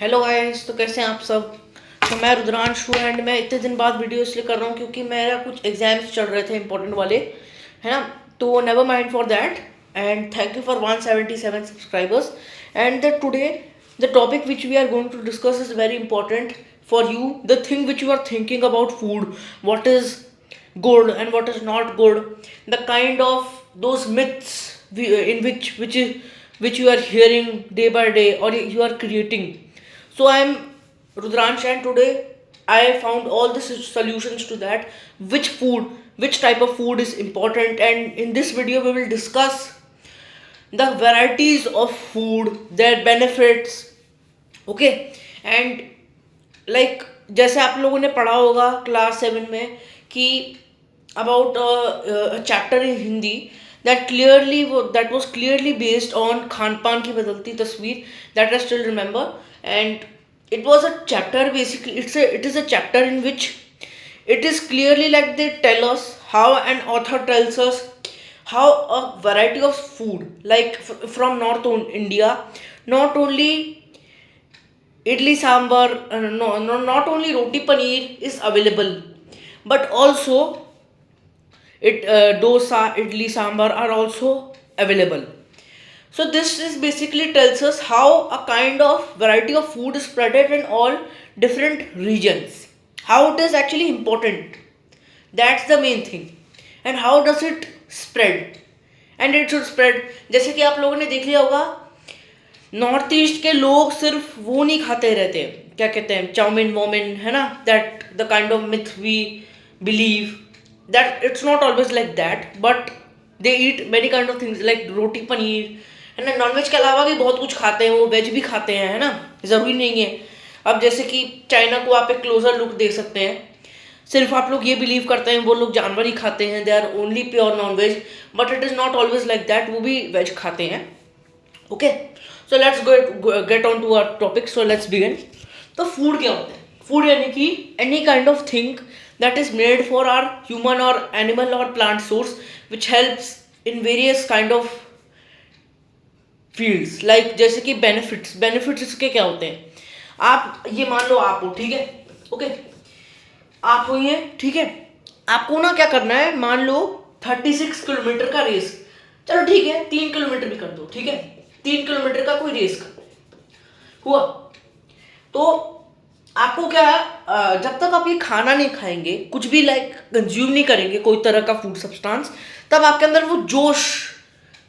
Hello guys, तो कैसे हैं आप सब। तो मैं रुद्रांशु एंड मैं इतने दिन बाद वीडियो इसलिए कर रहा हूँ क्योंकि मेरा कुछ एग्जाम्स चल रहे थे इंपॉर्टेंट वाले, है ना। तो never mind for that and thank you for 177 subscribers and the today the topic which we are going to discuss is very important for you, the thing which you are thinking about food, what is good and what is not good, the kind of those myths in which you are hearing day by day or you are creating. So I am Rudransh and today I found all the solutions to that. Which type of food is important, and in this video we will discuss the varieties of food, their benefits, okay, and like जैसे आप लोगों ने पढ़ा होगा class 7 में कि about chapter in Hindi that was clearly based on Khan पान की बदलती तस्वीर, that I still remember. And it was a chapter, basically it is a chapter in which it is clearly like they tell us how an author tells us how a variety of food like from India, not only idli sambar, no, not only roti paneer is available, but also dosa, idli sambar are also available. So this is basically tells us how a kind of variety of food is spreaded in all different regions, how it is actually important, that's the main thing, and how does it spread, and it should spread. जैसे कि आप लोगों ने देख लिया होगा, north east के लोग सिर्फ वो नहीं खाते रहते, क्या कहते हैं, चाउमीन वोमिन, है ना, that the kind of myth we believe that it's not always like that, but they eat many kind of things like roti paneer, है ना। नॉनवेज के अलावा भी बहुत कुछ खाते हैं, वो वेज भी खाते हैं, है ना, ज़रूरी नहीं है। अब जैसे कि चाइना को आप एक क्लोजर लुक देख सकते हैं, सिर्फ आप लोग ये बिलीव करते हैं वो लोग जानवर ही खाते हैं, they are only pure non veg, but it is not always like that, वो भी वेज खाते हैं। Okay, so let's get on to our topic, so let's begin. तो फूड क्या होता है? फूड यानी कि any kind of thing that is made for our human or animal or plant source which helps in various kind of fields, like जैसे कि benefits इसके क्या होते हैं। आप ये मान लो आप हो, ठीक है, ओके, आप हो ये, ठीक है, आपको ना क्या करना है, मान लो 36 किलोमीटर का रेस, चलो ठीक है 3 किलोमीटर भी कर दो, ठीक है, 3 किलोमीटर का कोई रेस हुआ, तो आपको क्या है, जब तक आप ये खाना नहीं खाएंगे, कुछ भी लाइक कंज्यूम नहीं करेंगे कोई तरह का फूड सब्सटेंस, तब आपके अंदर वो जोश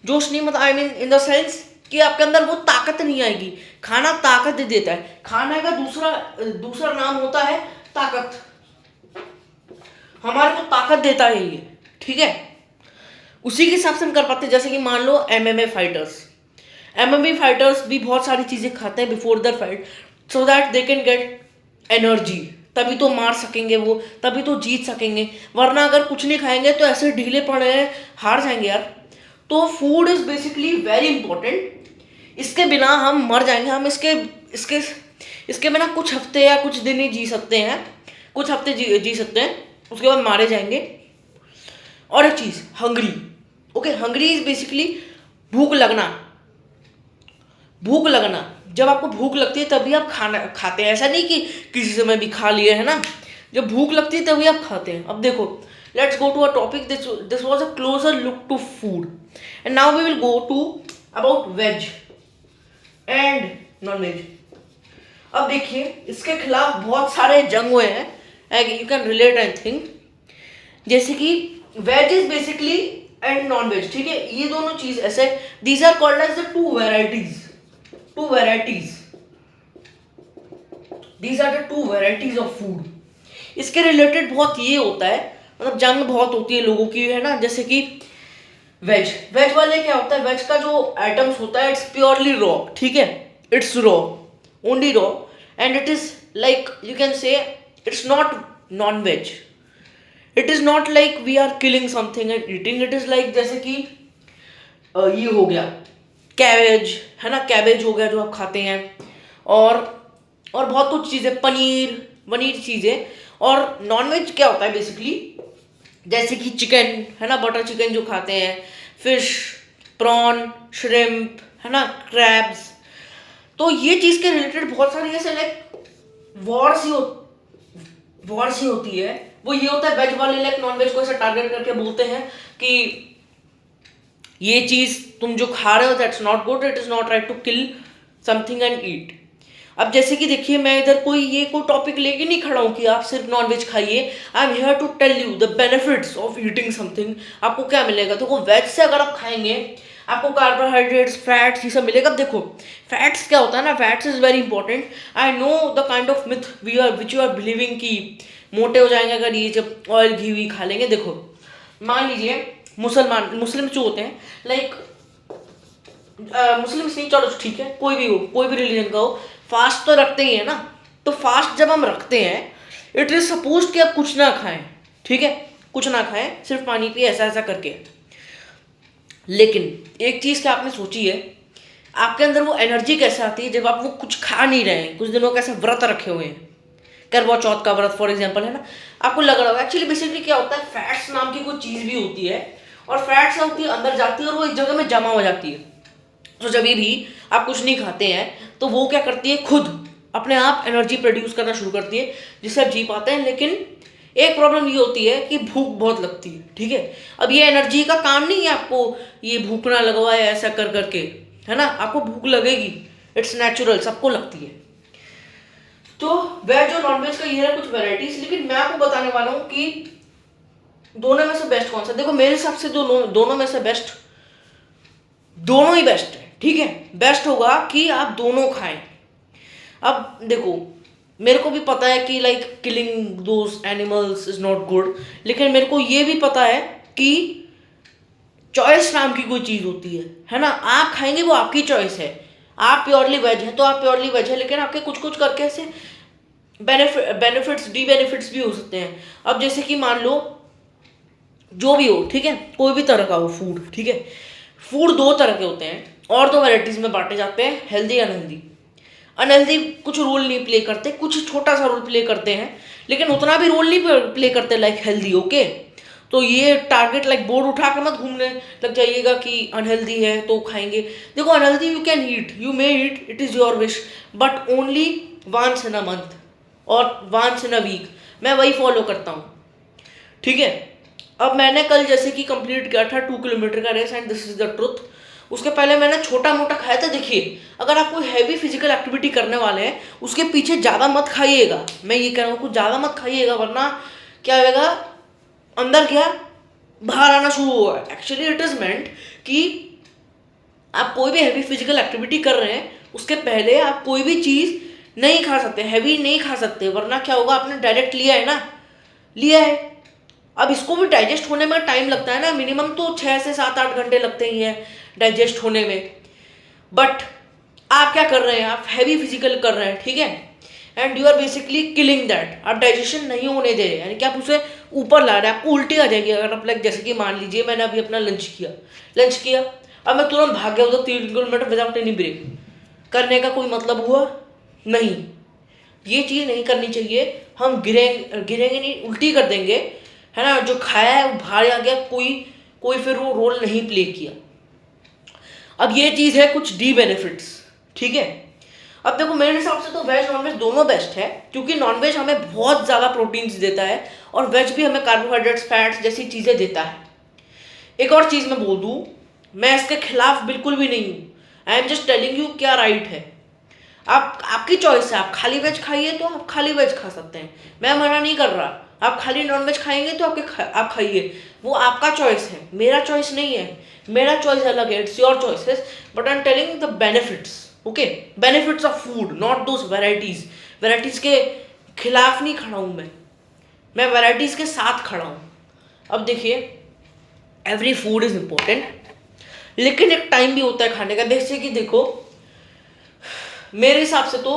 नहीं, मतलब I mean in the sense कि आपके अंदर वो ताकत नहीं आएगी। खाना ताकत दे देता है, खाने का दूसरा नाम होता है ताकत, हमारे को ताकत देता है ये, ठीक है। उसी के हिसाब से हम कर पाते हैं, जैसे कि मान लो एमएमए फाइटर्स भी बहुत सारी चीज़ें खाते हैं before the fight, so that they can get energy, तभी तो मार सकेंगे वो, तभी तो जीत सकेंगे, वरना अगर कुछ नहीं खाएंगे तो ऐसे ढीले पड़े हैं, हार जाएंगे यार। तो food is basically very important, इसके बिना हम मर जाएंगे, हम इसके बिना कुछ हफ्ते या कुछ दिन ही जी सकते हैं, कुछ हफ्ते जी सकते हैं, उसके बाद मारे जाएंगे। और एक चीज़, hungry, okay, hungry is basically भूख लगना, जब आपको भूख लगती है तभी आप खाना खाते हैं, ऐसा नहीं कि किसी समय भी खा लिए, है ना, जब भूख लगती है तभी आप खाते हैं। अब देखो, let's go to a topic, this was a closer look to food and now we will go to about veg and non veg. अब देखिए, इसके खिलाफ बहुत सारे जंग हुए हैं, you can relate I think, जैसे कि veg is basically and non veg, ठीक है, ये दोनों चीज ऐसे, these are called as the two varieties, these are the two varieties of food. इसके रिलेटेड बहुत ये होता है, मतलब जंग बहुत होती है लोगों की, है ना, जैसे कि वेज वाले क्या होता है, वेज का जो आइटम्स होता है इट्स प्योरली रॉ, ठीक है, it's raw, only raw, and it is like you can say it's not non veg, it is not like we are killing something and eating, it is like जैसे कि ये हो गया cabbage, है ना, cabbage हो गया जो आप खाते हैं, और बहुत कुछ चीज़ें, पनीर चीज़ें। और नॉनवेज क्या होता है बेसिकली, जैसे कि चिकन, है ना, बटर चिकन जो खाते हैं, फिश, प्रॉन, श्रिम्प, है ना, क्रैब्स, तो ये चीज़ के रिलेटेड बहुत सारी ऐसे लाइक वॉर्स ही होती है। वो ये होता है वेज वाले लाइक नॉन वेज को ऐसे टारगेट करके बोलते हैं कि ये चीज़ तुम जो खा रहे हो that's not good, it is not right to kill something and eat. अब जैसे कि देखिए मैं इधर कोई टॉपिक लेके नहीं खड़ा हूँ कि आप सिर्फ नॉन वेज खाइए। I am here to tell you the benefits of eating something. आपको क्या मिलेगा? देखो वेज से अगर आप खाएंगे आपको कार्बोहाइड्रेट्स, फैट्स, ये सब मिलेगा। अब देखो फैट्स क्या होता है ना, fats is very important. I know the kind of myth which you are believing कि मोटे हो जाएंगे अगर ये जब ऑयल घी खा लेंगे। देखो मान लीजिए मुस्लिम जो होते हैं लाइक मुस्लिम नहीं, चलो ठीक है, कोई भी हो, कोई भी रिलीजन का हो, फास्ट तो रखते ही है ना। तो फास्ट जब हम रखते हैं इट इज सपोज कि आप कुछ ना खाएं, ठीक है, कुछ ना खाएं, सिर्फ पानी पिए, ऐसा ऐसा करके। लेकिन एक चीज़ क्या आपने सोची है, आपके अंदर वो एनर्जी कैसे आती है जब आप वो कुछ खा नहीं रहे हैं, कुछ दिनों कैसे व्रत रखे हुए हैं, करवा चौथ का व्रत फॉर एग्जाम्पल है ना। आपको लग रहा होगा एक्चुअली बेसिकली क्या होता है, फैट्स नाम की कोई चीज़ भी होती है और फैट्स क्या होती है, अंदर जाती है और वो एक जगह में जमा हो जाती है। तो जब भी आप कुछ नहीं खाते हैं तो वो क्या करती है, खुद अपने आप एनर्जी प्रोड्यूस करना शुरू करती है जिससे आप जी पाते हैं। लेकिन एक प्रॉब्लम ये होती है कि भूख बहुत लगती है, ठीक है। अब ये एनर्जी का काम नहीं है आपको ये भूखना लगवा है ऐसा कर करके, है ना, आपको भूख लगेगी, इट्स नेचुरल, सबको लगती है। तो वेज और नॉन वेज का ये है कुछ वेराइटीज। लेकिन मैं आपको बताने वाला हूँ कि दोनों में से बेस्ट कौन सा। देखो मेरे हिसाब से दोनों में से बेस्ट, दोनों ही बेस्ट है, ठीक है। बेस्ट होगा कि आप दोनों खाएं। अब देखो मेरे को भी पता है कि like killing those animals is not good, लेकिन मेरे को ये भी पता है कि चॉइस नाम की कोई चीज़ होती है ना। आप खाएंगे वो आपकी चॉइस है, आप प्योरली वेज है तो आप प्योरली वेज है, लेकिन आपके कुछ कुछ करके ऐसे बेनिफिट्स डी बेनिफिट्स भी हो सकते हैं। अब जैसे कि मान लो जो भी हो, ठीक है, कोई भी तरह का हो फूड, ठीक है, फूड दो तरह के होते हैं और दो वैराइटीज़ में बांटे जाते हैं, हेल्दी अनहेल्दी। अनहेल्दी कुछ रोल नहीं प्ले करते, कुछ छोटा सा रोल प्ले करते हैं, लेकिन उतना भी रोल नहीं प्ले करते लाइक हेल्दी, ओके। तो ये टारगेट लाइक बोर्ड उठा के मत घूमने लग जाइएगा कि अनहेल्दी है तो खाएंगे। देखो unhealthy you can eat, you may eat, it is your wish, but only once in a month or once in a week. मैं वही फॉलो करता हूँ, ठीक है। अब मैंने कल जैसे कि कंप्लीट किया था 2 किलोमीटर का race, and this is the truth. उसके पहले मैंने छोटा मोटा खाया था। देखिए अगर आप कोई हैवी फिजिकल एक्टिविटी करने वाले हैं उसके पीछे ज़्यादा मत खाइएगा, मैं ये कह रहा हूँ कुछ ज़्यादा मत खाइएगा, वरना क्या होगा, अंदर क्या बाहर आना शुरू होगा। एक्चुअली इट इज़ मेंट कि आप कोई भी हैवी फिजिकल एक्टिविटी कर रहे हैं उसके पहले आप कोई भी चीज़ नहीं खा सकते, हैवी नहीं खा सकते, वरना क्या होगा, आपने डायरेक्ट लिया है ना, लिया है। अब इसको भी डाइजेस्ट होने में टाइम लगता है ना, मिनिमम तो 6 से 7-8 घंटे लगते ही हैं डाइजेस्ट होने में। बट आप क्या कर रहे हैं, आप हैवी फिजिकल कर रहे हैं, ठीक है, and you are basically killing that. आप डाइजेशन नहीं होने दे रहे, यानी कि आप उसे ऊपर ला रहे हैं, आपको उल्टी आ जाएगी अगर आप लाइक जैसे कि मान लीजिए मैंने अभी अपना लंच किया, अब मैं तुरंत भाग गया उधर 3 किलोमीटर विदाउट एनी ब्रेक, करने का कोई मतलब हुआ नहीं। ये चीज़ नहीं करनी चाहिए। हम गिरेंगे नहीं, उल्टी कर देंगे, है ना। जो खाया है वो बाहर आ गया, कोई फिर वो रोल नहीं प्ले किया। अब ये चीज़ है कुछ डी बेनिफिट्स, ठीक है। अब देखो मेरे हिसाब से तो वेज नॉनवेज दोनों बेस्ट है, क्योंकि नॉनवेज हमें बहुत ज़्यादा प्रोटीन्स देता है और वेज भी हमें कार्बोहाइड्रेट्स, फैट्स जैसी चीज़ें देता है। एक और चीज़ मैं बोल दूँ, मैं इसके खिलाफ बिल्कुल भी नहीं हूँ, I am just telling you क्या राइट है। आपकी चॉइस है, आप खाली वेज खाइए तो आप खाली वेज खा सकते हैं, मैं मना नहीं कर रहा। आप खाली नॉन वेज खाएंगे तो आप खाइए, वो आपका चॉइस है, मेरा चॉइस नहीं है। मेरा चॉइस अलग है, it's your choices, but I am telling the benefits, okay, benefits of food, not those varieties के खिलाफ नहीं खड़ा हूँ मैं वेराइटीज़ के साथ खड़ा हूँ। अब देखिए एवरी फूड इज़ इम्पोर्टेंट, लेकिन एक टाइम भी होता है खाने का। जैसे कि देखो मेरे हिसाब से तो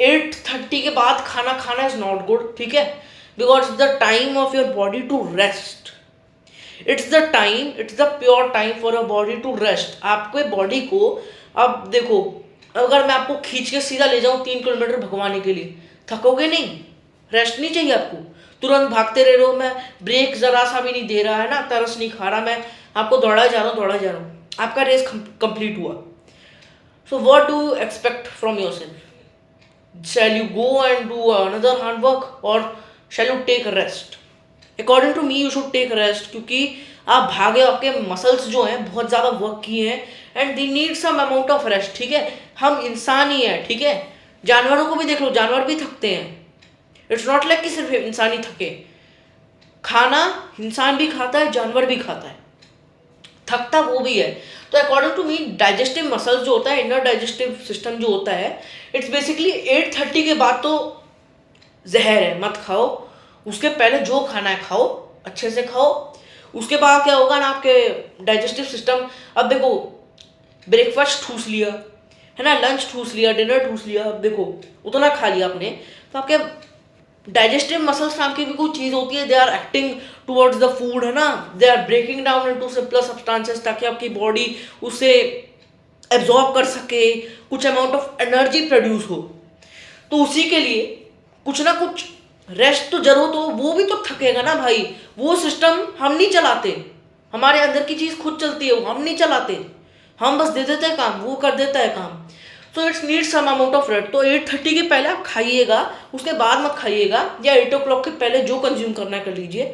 8:30 के बाद खाना इज नॉट गुड, ठीक है, because the time of your body to rest, it's the pure time for your body to rest. आपके बॉडी को, अब देखो अगर मैं आपको खींच के सीधा ले जाऊँ 3 किलोमीटर भगवाने के लिए, थकोगे नहीं, रेस्ट नहीं चाहिए आपको, तुरंत भागते रह रहे हो, मैं ब्रेक जरा सा भी नहीं दे रहा है ना, तरस नहीं खा रहा, मैं आपको दौड़ा जा रहा हूँ, आपका रेस कंप्लीट हुआ। So what do you expect from yourself? Shall you go and do another hard work, or shall you take a rest? According to me, you should take rest, क्योंकि आप भागे, आपके मसल्स जो हैं बहुत ज़्यादा work किए हैं and they need some amount of rest. ठीक है, हम इंसान ही हैं. ठीक है, जानवरों को भी देख लो, जानवर भी थकते हैं. इट्स नॉट लाइक कि सिर्फ इंसान ही थके. खाना इंसान भी खाता है, जानवर भी खाता है, थकता वो भी है. तो according to me, digestive muscles जो होता है, इनर डाइजेस्टिव सिस्टम जो होता है, इट्स बेसिकली 8:30 के बाद तो जहर है, मत खाओ. उसके पहले जो खाना है खाओ, अच्छे से खाओ. उसके बाद क्या होगा ना, आपके डाइजेस्टिव सिस्टम, अब देखो, ब्रेकफास्ट ठूस लिया है ना, लंच ठूस लिया, डिनर ठूस लिया, अब देखो उतना खा लिया आपने, तो आपके डाइजेस्टिव मसल्स नाम की भी कोई चीज़ होती है, they are acting towards the food, है ना, they are breaking down into simpler substances, ताकि आपकी बॉडी उसे एब्जॉर्ब कर सके, कुछ अमाउंट ऑफ एनर्जी प्रोड्यूस हो. तो उसी के लिए कुछ ना कुछ रेस्ट तो जरूरत हो. वो भी तो थकेगा ना भाई. वो सिस्टम हम नहीं चलाते, हमारे अंदर की चीज़ खुद चलती है, वो हम नहीं चलाते. हम बस दे देते हैं काम, वो कर देता है काम. So it's need some amount of rest. तो 8:30 के पहले आप खाइएगा, उसके बाद मत खाइएगा, या 8 o'clock के पहले जो कंज्यूम करना है कर लीजिए.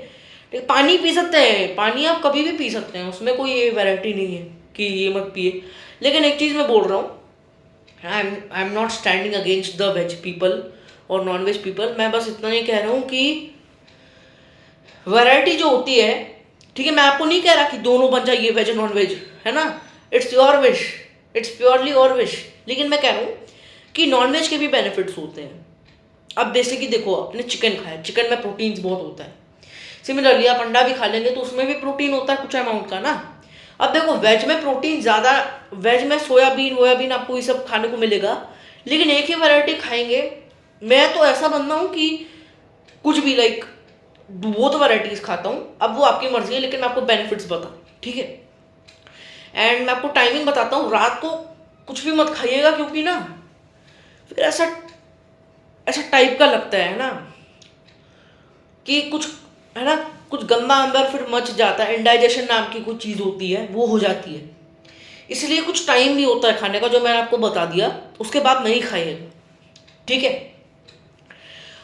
पानी पी सकते हैं, पानी आप कभी भी पी सकते हैं, उसमें कोई ये वैरायटी नहीं है कि ये मत पिए. लेकिन एक चीज़ मैं बोल रहा हूँ, I am not standing against the ways people और नॉन वेज पीपल. मैं बस इतना ही कह रहा हूँ कि वैरायटी जो होती है, ठीक है, मैं आपको नहीं कह रहा कि दोनों बन जाइए, वेज नॉन वेज, है ना, it's your wish, it's purely your wish. लेकिन मैं कह रहा हूँ कि नॉन वेज के भी बेनिफिट्स होते हैं. अब जैसे कि देखो, आपने चिकन खाया, चिकन में प्रोटीन्स बहुत होता है. सिमिलरली आप अंडा भी खा लेंगे तो उसमें भी प्रोटीन होता है कुछ अमाउंट का ना. अब देखो, वेज में प्रोटीन ज़्यादा, वेज में सोयाबीन आपको ये सब खाने को मिलेगा. लेकिन एक ही वैरायटी खाएंगे, मैं तो ऐसा बंदा हूँ कि कुछ भी लाइक बहुत वैराइटीज़ खाता हूँ. अब वो आपकी मर्जी है, लेकिन मैं आपको बेनिफिट्स बताऊँ, ठीक है. एंड मैं आपको टाइमिंग बताता हूँ, रात को कुछ भी मत खाइएगा, क्योंकि ना फिर ऐसा ऐसा टाइप का लगता है ना कि कुछ, है ना, कुछ गंदा अंदर फिर मच जाता है. इंडाइजेशन नाम की कुछ चीज़ होती है, वो हो जाती है. इसलिए कुछ टाइम भी होता है खाने का, जो मैंने आपको बता दिया. उसके बाद नहीं खाइएगा, ठीक है.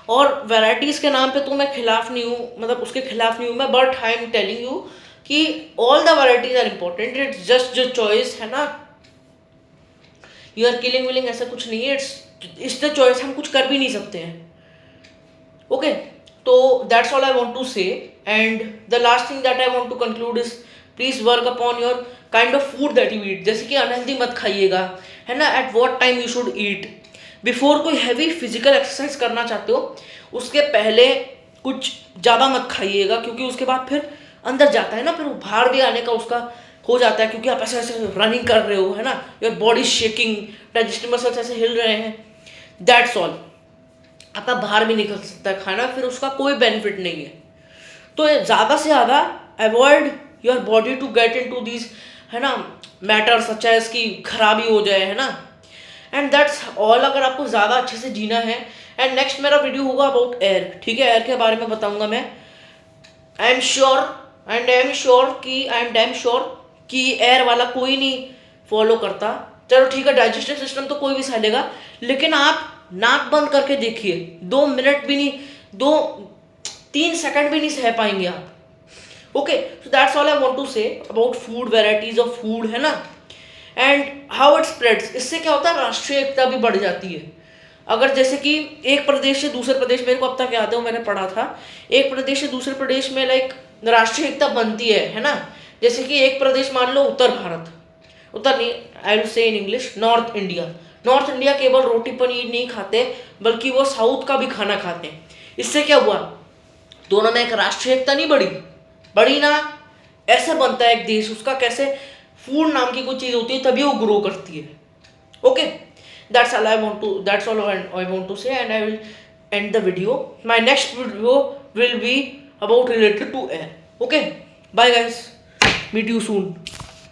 और वैराइटीज़ के नाम पे तो मैं खिलाफ नहीं हूँ, मतलब उसके खिलाफ नहीं हूँ मैं, but I am telling you कि all the varieties are important. It's just जो चॉइस है ना, यू आर किलिंग विलिंग, ऐसा कुछ नहीं है. इट्स द चॉइस, हम कुछ कर भी नहीं सकते हैं. ओके, तो that's all I want to say. And the last thing that I want to conclude is, please work upon your kind of food that you eat. जैसे कि अनहेल्दी मत खाइएगा, है ना. At what time you should eat. Before कोई heavy physical exercise करना चाहते हो, उसके पहले कुछ ज़्यादा मत खाइएगा, क्योंकि उसके बाद फिर अंदर जाता है ना, फिर बाहर भी आने का उसका हो जाता है, क्योंकि आप ऐसे ऐसे रनिंग कर रहे हो, है ना, your body shaking, digestive muscles ऐसे हिल रहे हैं. That's all. आपका बाहर भी निकल सकता है खाना, फिर उसका कोई बेनिफिट नहीं है. तो ज़्यादा से ज़्यादा avoid your body to get in to these, है ना, मैटर सच एज की खराबी हो जाए, है ना. And that's all. अगर आपको ज़्यादा अच्छे से जीना है, एंड नेक्स्ट मेरा वीडियो होगा अबाउट एयर, ठीक है. एयर के बारे में बताऊंगा मैं. आई एम डैम श्योर कि एयर वाला कोई नहीं फॉलो करता. चलो ठीक है, डाइजेस्टिव सिस्टम तो कोई भी सह लेगा, लेकिन आप नाक बंद करके देखिए, 2 मिनट भी नहीं, 2-3 सेकंड भी नहीं सह पाएंगे आप. Okay, so that's all I want to say about food, varieties of food, है ना. And how it spreads. इससे क्या होता है, राष्ट्रीय एकता भी बढ़ जाती है. अगर जैसे कि एक प्रदेश से दूसरे प्रदेश, मेरे को अब तक याद है, मैंने पढ़ा था, एक प्रदेश से दूसरे प्रदेश में लाइक राष्ट्रीय एकता बनती है ना. जैसे कि एक प्रदेश मान लो उत्तर भारत, उत्तर नहीं, I will say in English, north India. North India केवल रोटी पनीर नहीं खाते, बल्कि वो साउथ का भी खाना खाते हैं. इससे क्या हुआ, दोनों में एक राष्ट्रीय एकता नहीं बढ़ी ना. ऐसा बनता है एक देश, उसका कैसे फूड नाम की कोई चीज़ होती है, तभी वो ग्रो करती है. Okay, that's all I want to say, and I will end the video. My next video will be about related to air. Okay, bye guys, meet you soon.